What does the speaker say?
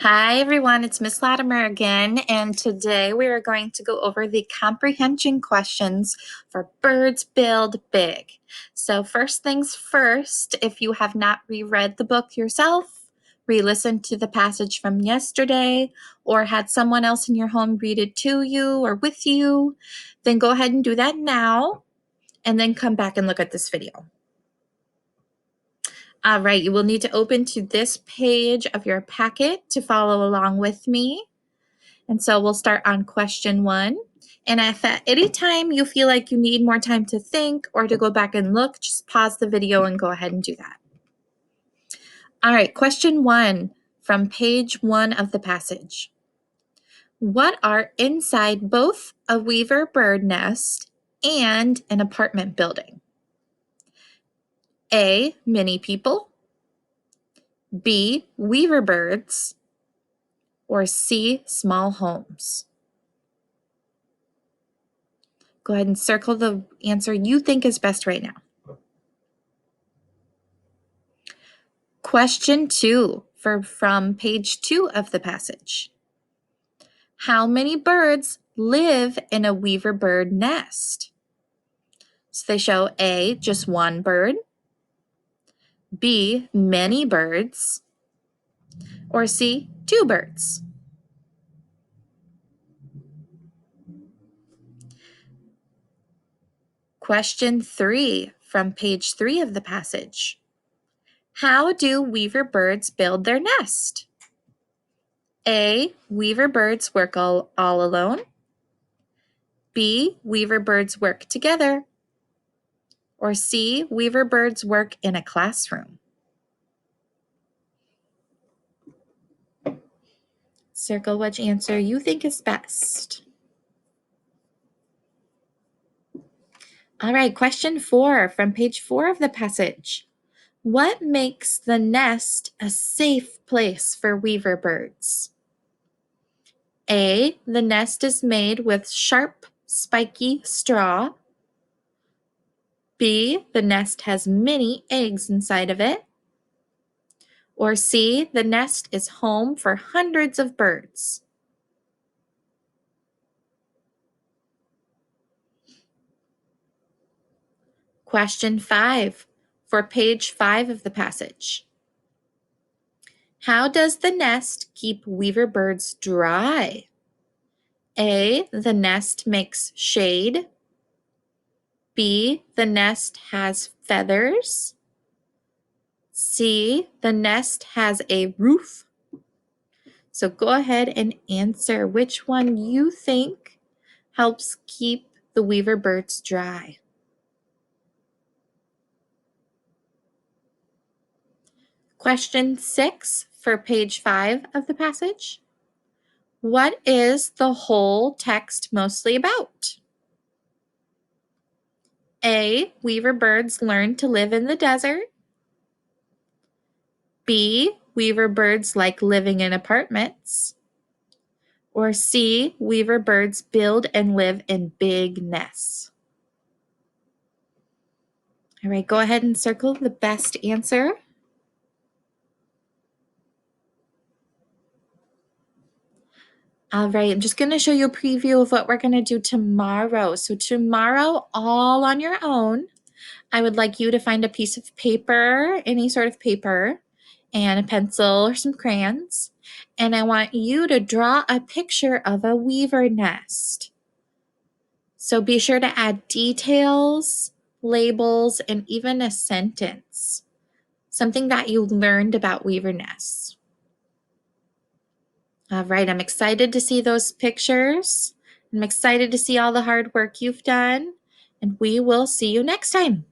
Hi everyone, it's Miss Lattimer again, and today we are going to go over the comprehension questions for Birds Build Big. So first things first, if you have not reread the book yourself, re-listened to the passage from yesterday, or had someone else in your home read it to you or with you, then go ahead and do that now, and then come back and look at this video. All right, you will need to open to this page of your packet to follow along with me. And so we'll start on question 1. And if at any time you feel like you need more time to think or to go back and look, just pause the video and go ahead and do that. All right, question 1 from page 1 of the passage. What are inside both a weaver bird nest and an apartment building? A, many people. B, weaver birds. Or C, small homes. Go ahead and circle the answer you think is best right now. Question 2 from page 2 of the passage. How many birds live in a weaver bird nest? So they show A, just one bird, B, many birds, or C, 2 birds. Question 3 from page 3 of the passage. How do weaver birds build their nest? A, weaver birds work all alone. B, weaver birds work together. Or C, weaver birds work in a classroom. Circle which answer you think is best. All right, question 4 from page 4 of the passage. What makes the nest a safe place for weaver birds? A, the nest is made with sharp, spiky straw. B, the nest has many eggs inside of it. Or C, the nest is home for hundreds of birds. Question 5 for page 5 of the passage. How does the nest keep weaver birds dry? A, the nest makes shade. B, the nest has feathers. C, the nest has a roof. So go ahead and answer which one you think helps keep the weaver birds dry. Question 6 for page 5 of the passage. What is the whole text mostly about? A, weaver birds learn to live in the desert. B, weaver birds like living in apartments. Or C, weaver birds build and live in big nests. All right, go ahead and circle the best answer. All right, I'm just going to show you a preview of what we're going to do tomorrow. So tomorrow, all on your own, I would like you to find a piece of paper, any sort of paper, and a pencil or some crayons. And I want you to draw a picture of a weaver nest. So be sure to add details, labels, and even a sentence. Something that you learned about weaver nests. All right, I'm excited to see those pictures. I'm excited to see all the hard work you've done, and we will see you next time.